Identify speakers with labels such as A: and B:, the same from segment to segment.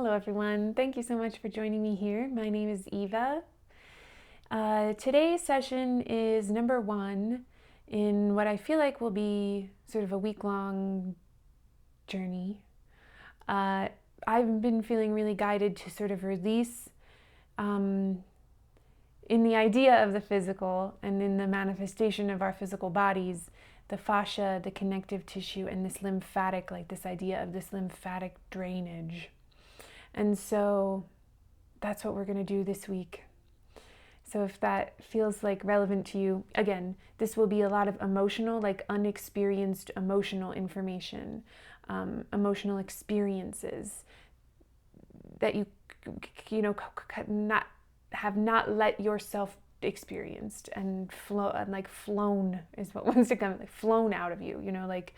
A: Hello everyone, thank you so much for joining me here. My name is Eva. Today's session is number 1 in what I feel like will be sort of a week-long journey. I've been feeling really guided to sort of release in the idea of the physical and in the manifestation of our physical bodies, the fascia, the connective tissue, and this lymphatic, like this idea of this lymphatic drainage. And so that's what we're going to do this week. So if that feels like relevant to you, again, this will be a lot of emotional, like unexperienced emotional information, emotional experiences that you have not let yourself experienced and flown is what wants to come, like flown out of you, like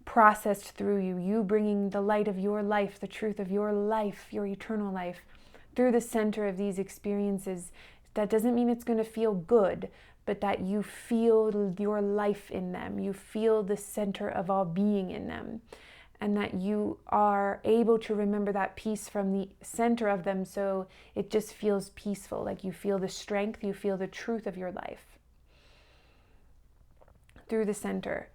A: processed through you bringing the light of your life, the truth of your life, your eternal life, through the center of these experiences. That doesn't mean it's going to feel good, but that you feel your life in them. You feel the center of all being in them, and that you are able to remember that peace from the center of them, so it just feels peaceful, like you feel the strength, you feel the truth of your life through the center.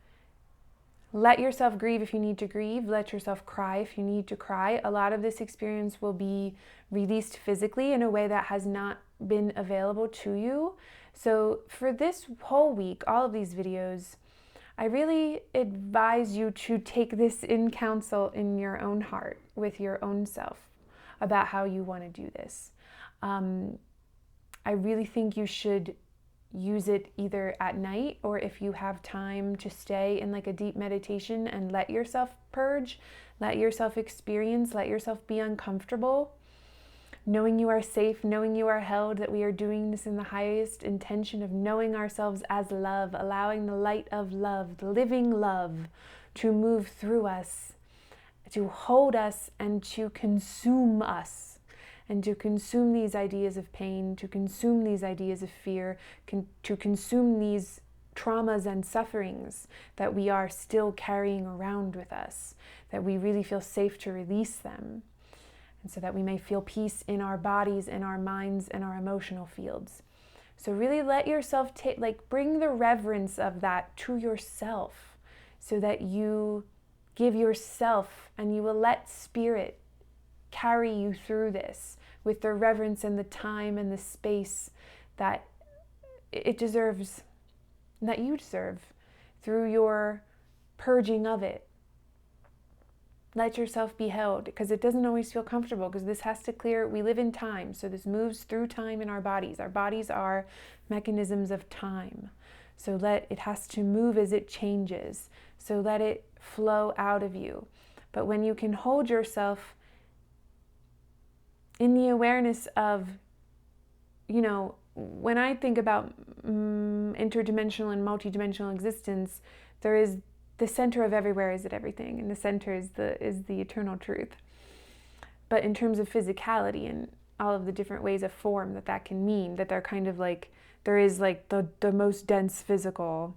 A: Let yourself grieve if you need to grieve. Let yourself cry if you need to cry. A lot of this experience will be released physically in a way that has not been available to you. So for this whole week, all of these videos, I really advise you to take this in counsel in your own heart with your own self about how you want to do this. I really think you should use it either at night, or if you have time to stay in like a deep meditation and let yourself purge, let yourself experience, let yourself be uncomfortable, knowing you are safe, knowing you are held, that we are doing this in the highest intention of knowing ourselves as love, allowing the light of love, the living love, to move through us, to hold us and to consume us. And to consume these ideas of pain, to consume these ideas of fear, to consume these traumas and sufferings that we are still carrying around with us, that we really feel safe to release them, and so that we may feel peace in our bodies, in our minds, and our emotional fields. So really let yourself bring the reverence of that to yourself, so that you give yourself and you will let spirit carry you through this with the reverence and the time and the space that it deserves, that you deserve, through your purging of it. Let yourself be held, because it doesn't always feel comfortable, because this has to clear. We live in time, so this moves through time in our bodies. Our bodies are mechanisms of time, so it has to move as it changes, so let it flow out of you. But when you can hold yourself in the awareness of, when I think about interdimensional and multidimensional existence, there is the center of everywhere is at everything, and the center is the eternal truth. But in terms of physicality and all of the different ways of form that can mean, that they're kind of like, there is like the most dense physical,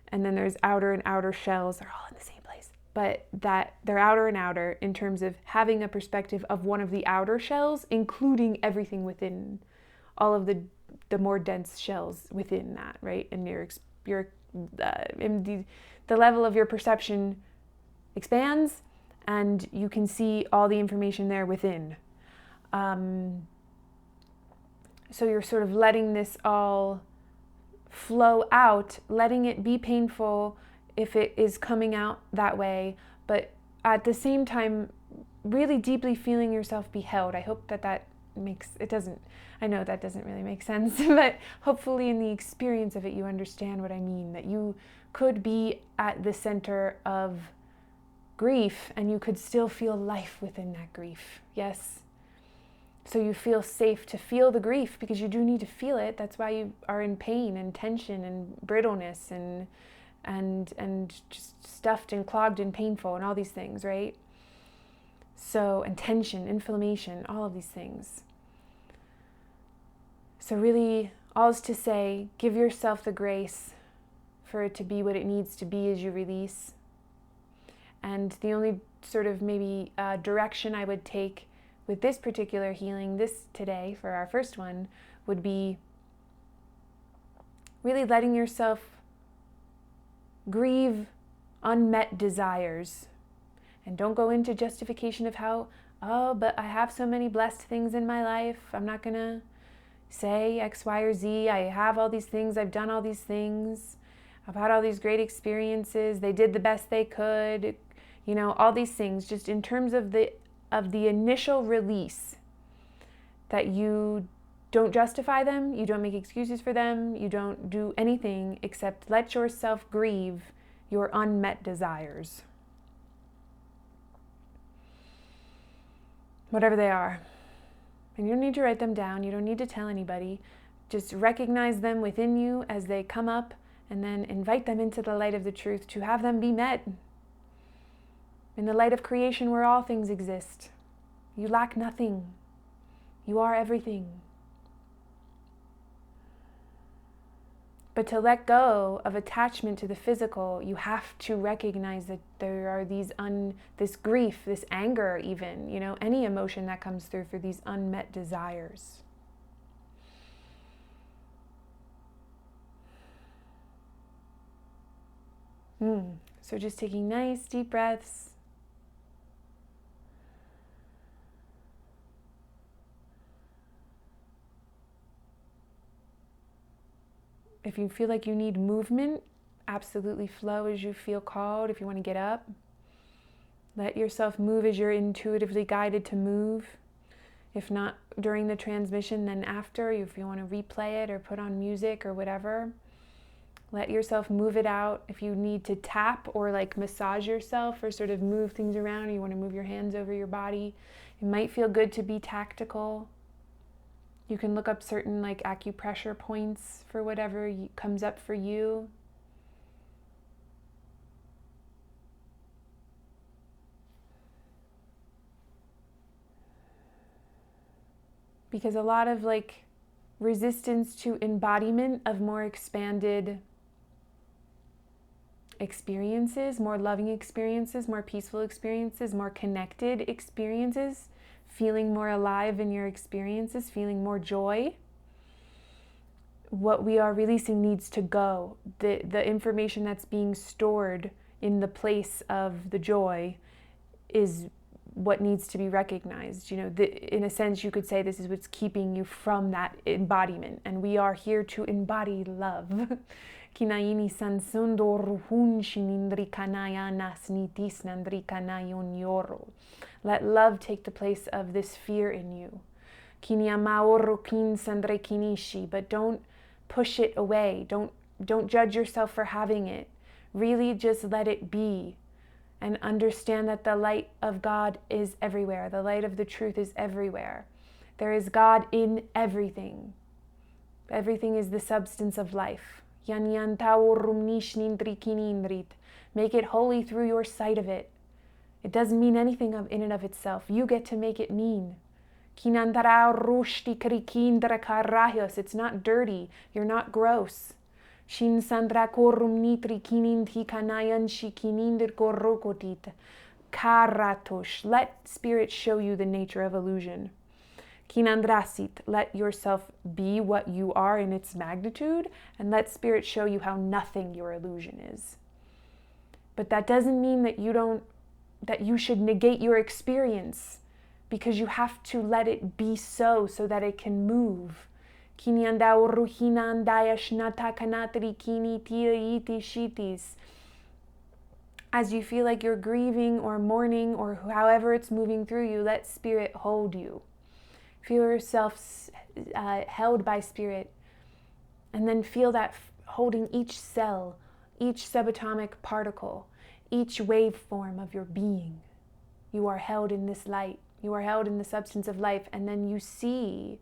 A: and then there's outer and outer shells, they're all in the same place. But that they're outer and outer in terms of having a perspective of one of the outer shells, including everything within all of the more dense shells within that, right? And the level of your perception expands, and you can see all the information there within. So you're sort of letting this all flow out, letting it be painful if it is coming out that way, but at the same time, really deeply feeling yourself be held. I hope that makes, I know that doesn't really make sense, but hopefully in the experience of it, you understand what I mean, that you could be at the center of grief and you could still feel life within that grief. Yes. So you feel safe to feel the grief, because you do need to feel it. That's why you are in pain and tension and brittleness and just stuffed and clogged and painful and all these things, right? So, and tension, inflammation, all of these things. So really, all is to say, give yourself the grace for it to be what it needs to be as you release. And the only sort of maybe direction I would take with this particular healing, this today for our first one, would be really letting yourself grieve unmet desires. And don't go into justification of how, oh, but I have so many blessed things in my life. I'm not going to say X, Y, or Z. I have all these things. I've done all these things. I've had all these great experiences. They did the best they could. You know, all these things, just in terms of the initial release, that you don't justify them, you don't make excuses for them, you don't do anything except let yourself grieve your unmet desires. Whatever they are. And you don't need to write them down, you don't need to tell anybody. Just recognize them within you as they come up, and then invite them into the light of the truth to have them be met. In the light of creation where all things exist. You lack nothing. You are everything. But to let go of attachment to the physical, you have to recognize that there are this grief, this anger even, you know, any emotion that comes through for these unmet desires. So just taking nice deep breaths. If you feel like you need movement, absolutely flow as you feel called. If you want to get up, let yourself move as you're intuitively guided to move. If not during the transmission, then after, if you want to replay it or put on music or whatever. Let yourself move it out. If you need to tap or like massage yourself or sort of move things around, or you want to move your hands over your body, it might feel good to be tactical. You can look up certain like acupressure points for whatever comes up for you. Because a lot of like resistance to embodiment of more expanded experiences, more loving experiences, more peaceful experiences, more connected experiences, feeling more alive in your experiences, feeling more joy. What we are releasing needs to go. The information that's being stored in the place of the joy is what needs to be recognized. You know, in a sense, you could say this is what's keeping you from that embodiment. And we are here to embody love. Kinaini sansundo ruhun shinindri kanaya nasnitis nandri kanayon yoro. Let love take the place of this fear in you. Kinyamaoro kin sandre kinishi, but don't push it away. Don't judge yourself for having it. Really just let it be. And understand that the light of God is everywhere. The light of the truth is everywhere. There is God in everything. Everything is the substance of life. Make it holy through your sight of it. It doesn't mean anything in and of itself. You get to make it mean. It's not dirty. You're not gross. Shin sandra korum nitri kinindi kanayan shikinindir korokotit. Karatosh. Let spirit show you the nature of illusion. Kinandrasit. Let yourself be what you are in its magnitude, and let spirit show you how nothing your illusion is. But that doesn't mean that you should negate your experience, because you have to let it be so that it can move. As you feel like you're grieving or mourning or however it's moving through you, let spirit hold you. Feel yourself held by spirit, and then feel that holding each cell, each subatomic particle, each waveform of your being. You are held in this light. You are held in the substance of life, and then you see,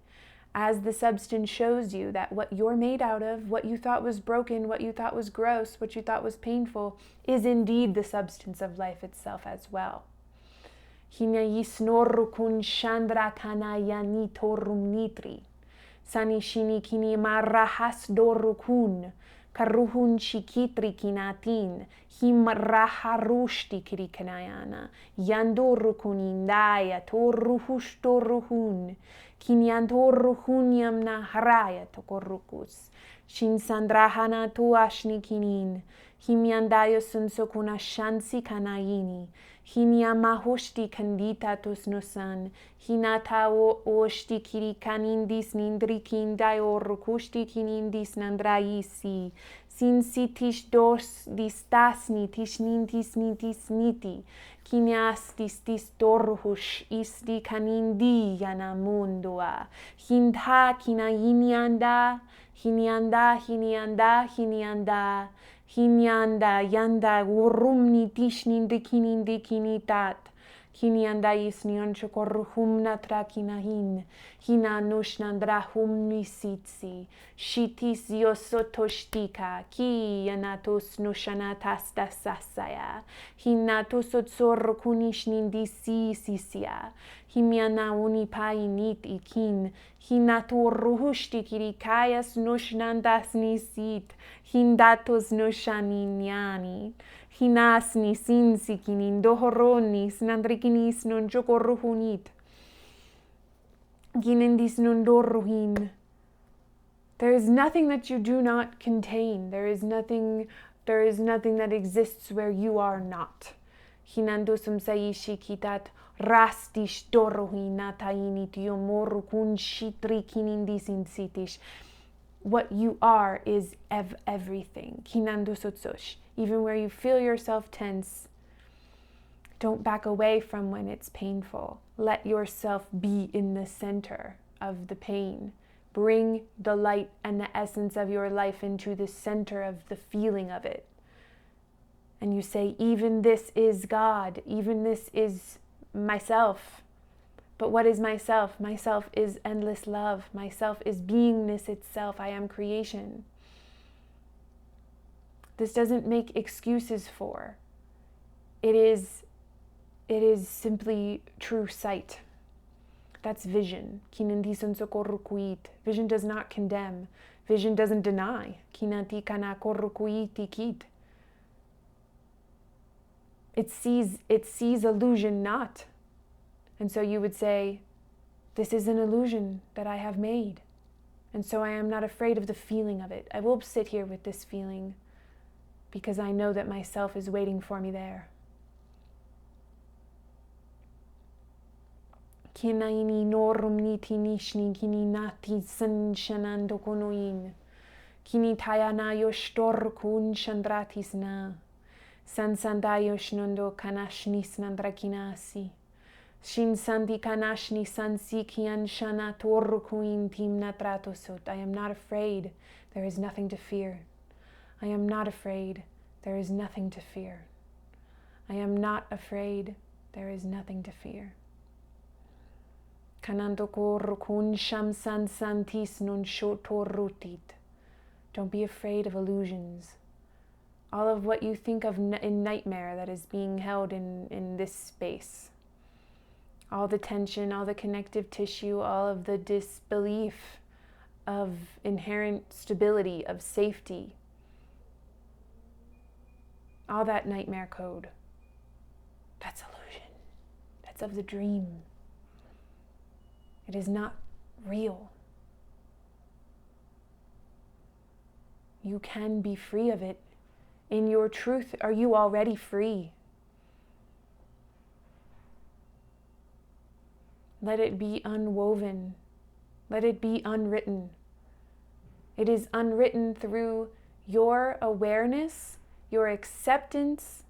A: as the substance shows you, that what you're made out of, what you thought was broken, what you thought was gross, what you thought was painful, is indeed the substance of life itself as well. Sanishini kini marahas dorukun. Karuhun shikitri kinatin, him raharushti kirikanayana, yandorrukunindaya torruhushtorruhun, kinyantorruhunyam naharaya tokorrukus, shinsandrahana tuashni kinin, himyandayo sunsokuna shansi kanayini, hinyamahoshti kandita tosnosan, hinata oshti kirikanindis nindrikindayo rukushti kinindis nandrayisi, sinsitish dos distasni tishnintis nitis niti, kinyastis tis torhush isti kanindi yanamundua, hindha kinayinyanda, hinyanda, hinyanda, hinyanda, hinyanda, yanda, urumni tishnindi kinindi kinitat, hinyanda isnyon chokorhumna trakinahin, hina nushnandrahum nisitsi, shitis yosotoshtika, ki yanatos nushanatastasasaya, hinatosotsorro kunishnindisi sisia, himyana unipainit ikin, hinatorruhushti kirikayas nushnandas nisit, hindatos nushaninyani, hinasni sinsikinin dohoronis nandrikinis non chokorruhunit, ginindis non dorruhin. There is nothing that you do not contain. There is nothing that exists where you are not. Hinandosum saishi kitat rastish dorruhin natainit yomoru kun shitri kinindis insitish. What you are is everything. Kinandosotsosh. Even where you feel yourself tense, don't back away from when it's painful. Let yourself be in the center of the pain. Bring the light and the essence of your life into the center of the feeling of it. And you say, even this is God. Even this is myself. But what is myself? Myself is endless love. Myself is beingness itself. I am creation. This doesn't make excuses for. It is simply true sight. That's vision. Vision does not condemn. Vision doesn't deny. It sees illusion not. And so you would say, this is an illusion that I have made. And so I am not afraid of the feeling of it. I will sit here with this feeling because I know that myself is waiting for me there. Kinaini norum niti nishni kini nati san shanando konoin. Kini tayana yoshtor kun chandratis na. San sandayosh nondo kanashnis nandrakinasi. Shin santi kanashni sansi kian shana torkuin tim natratosot. I am not afraid. There is nothing to fear. I am not afraid. There is nothing to fear. I am not afraid. There is nothing to fear. Kanantokor kun shamsan santis non shotorutit. Don't be afraid of illusions. All of what you think of in nightmare that is being held in this space. All the tension, all the connective tissue, all of the disbelief of inherent stability, of safety. All that nightmare code. That's illusion. That's of the dream. It is not real. You can be free of it. In your truth, are you already free? Let it be unwoven. Let it be unwritten. It is unwritten through your awareness, your acceptance,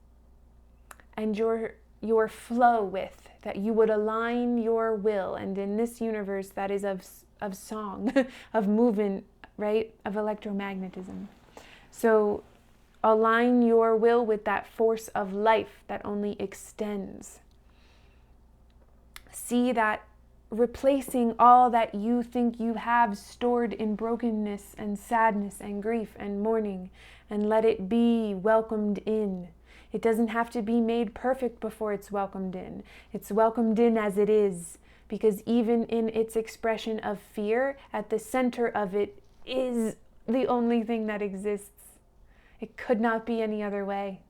A: and your flow with, that you would align your will. And in this universe, that is of song, of movement, right? Of electromagnetism. So align your will with that force of life that only extends. See that replacing all that you think you have stored in brokenness and sadness and grief and mourning, and let it be welcomed in. It doesn't have to be made perfect before it's welcomed in. It's welcomed in as it is, because even in its expression of fear, at the center of it is the only thing that exists. It could not be any other way.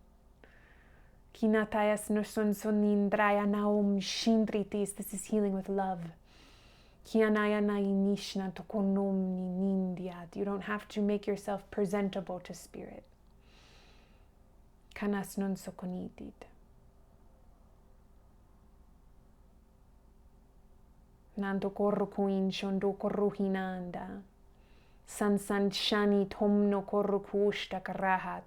A: Kinatayas no son sonindraya naum shindritis. This is healing with love. Kianaya nainishna tokonom nindiat. You don't have to make yourself presentable to spirit. Kanas non sokonitit. Nando korro kuin shondo korro hinanda. San shani tomno korro kushta karahat.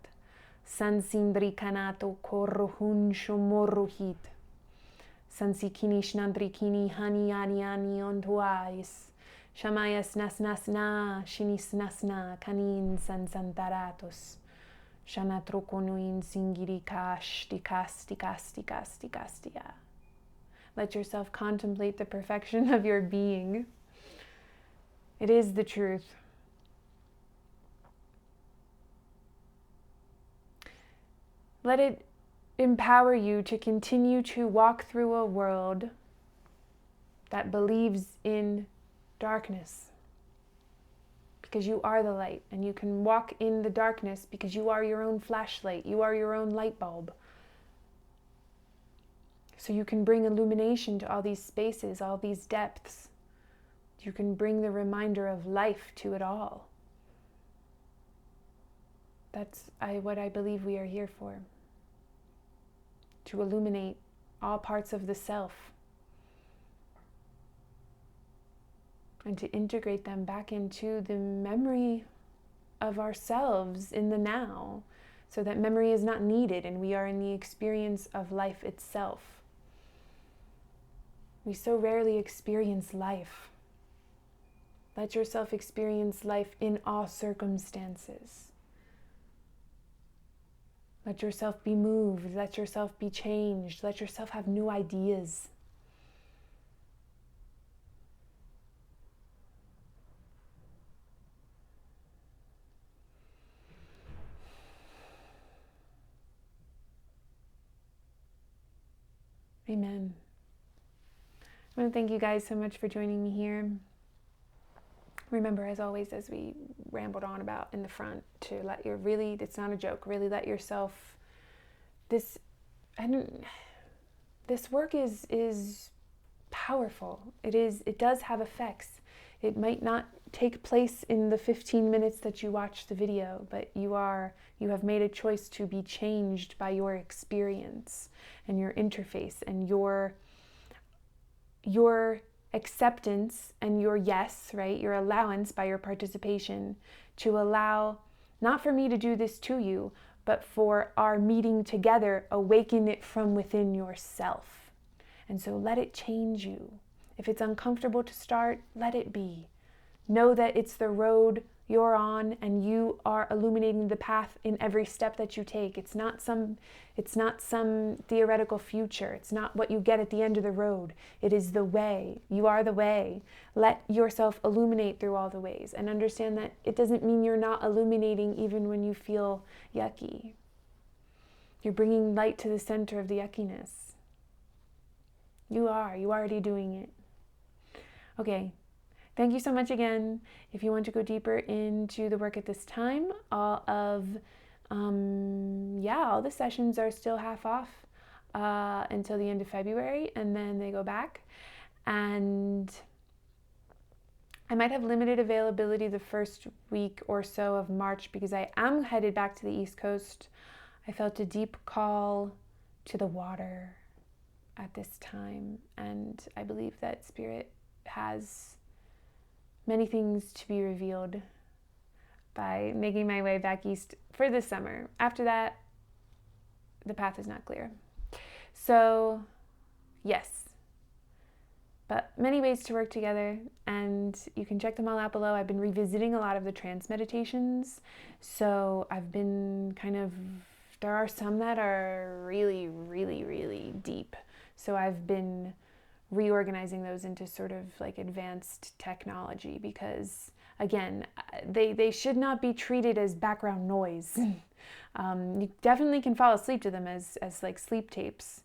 A: San sindri kanato korro hunsho morruhit. Sansi kini shnandri kini hani ani ani ontuais. Shamayas nas shinis nasna kanin san santaratos. Shanatrokonuin singiri kastikastikastikastia. Let yourself contemplate the perfection of your being. It is the truth. Let it empower you to continue to walk through a world that believes in darkness. Because you are the light, and you can walk in the darkness because you are your own flashlight. You are your own light bulb. So you can bring illumination to all these spaces, all these depths. You can bring the reminder of life to it all. That's what I believe we are here for. To illuminate all parts of the self. And to integrate them back into the memory of ourselves in the now. So that memory is not needed and we are in the experience of life itself. We so rarely experience life. Let yourself experience life in all circumstances. Let yourself be moved. Let yourself be changed. Let yourself have new ideas. Amen. I want to thank you guys so much for joining me here. Remember, as always, as we rambled on about in the front, to let your it's not a joke, really let yourself, this work is powerful. It does have effects. It might not take place in the 15 minutes that you watch the video, but you have made a choice to be changed by your experience and your interface and your acceptance and your yes, right? Your allowance by your participation to allow, not for me to do this to you, but for our meeting together, awaken it from within yourself. And so let it change you. If it's uncomfortable to start, let it be. Know that it's the road you're on and you are illuminating the path in every step that you take. It's not some theoretical future. It's not what you get at the end of the road. It is the way. You are the way. Let yourself illuminate through all the ways and understand that it doesn't mean you're not illuminating even when you feel yucky. You're bringing light to the center of the yuckiness. You're already doing it. Okay. Thank you so much again. If you want to go deeper into the work at this time, all the sessions are still half off until the end of February, and then they go back. And I might have limited availability the first week or so of March because I am headed back to the East Coast. I felt a deep call to the water at this time, and I believe that Spirit has many things to be revealed by making my way back east for this summer. After that, the path is not clear. So, yes. But many ways to work together, and you can check them all out below. I've been revisiting a lot of the trance meditations. So I've been there are some that are really, really, really deep. So I've been reorganizing those into sort of like advanced technology because, again, they should not be treated as background noise. You definitely can fall asleep to them as like sleep tapes,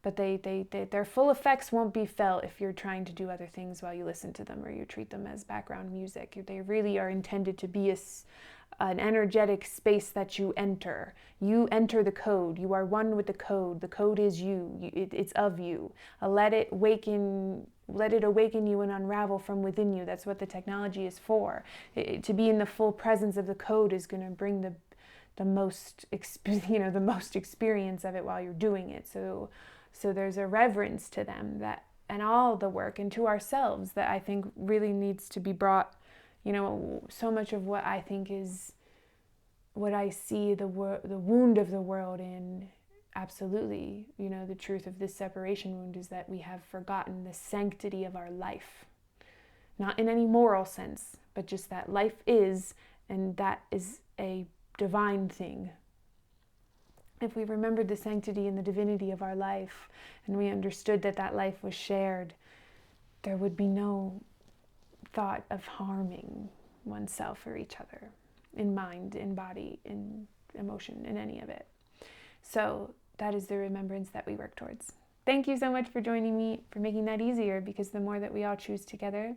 A: but their full effects won't be felt if you're trying to do other things while you listen to them or you treat them as background music. They really are intended to be an energetic space that you enter. You enter the code. You are one with the code. The code is you. It's of you. Let it awaken you and unravel from within you. That's what the technology is for. To be in the full presence of the code is going to bring the most experience of it while you're doing it. So there's a reverence to them, that and all the work, and to ourselves, that I think really needs to be brought. So much of what I think is what I see the wound of the world in, absolutely, the truth of this separation wound is that we have forgotten the sanctity of our life. Not in any moral sense, but just that life is, and that is a divine thing. If we remembered the sanctity and the divinity of our life, and we understood that life was shared, there would be no thought of harming oneself or each other, in mind, in body, in emotion, in any of it. So that is the remembrance that we work towards. Thank you so much for joining me, for making that easier, because the more that we all choose together,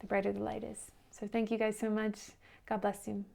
A: the brighter the light is. So thank you guys so much. God bless you.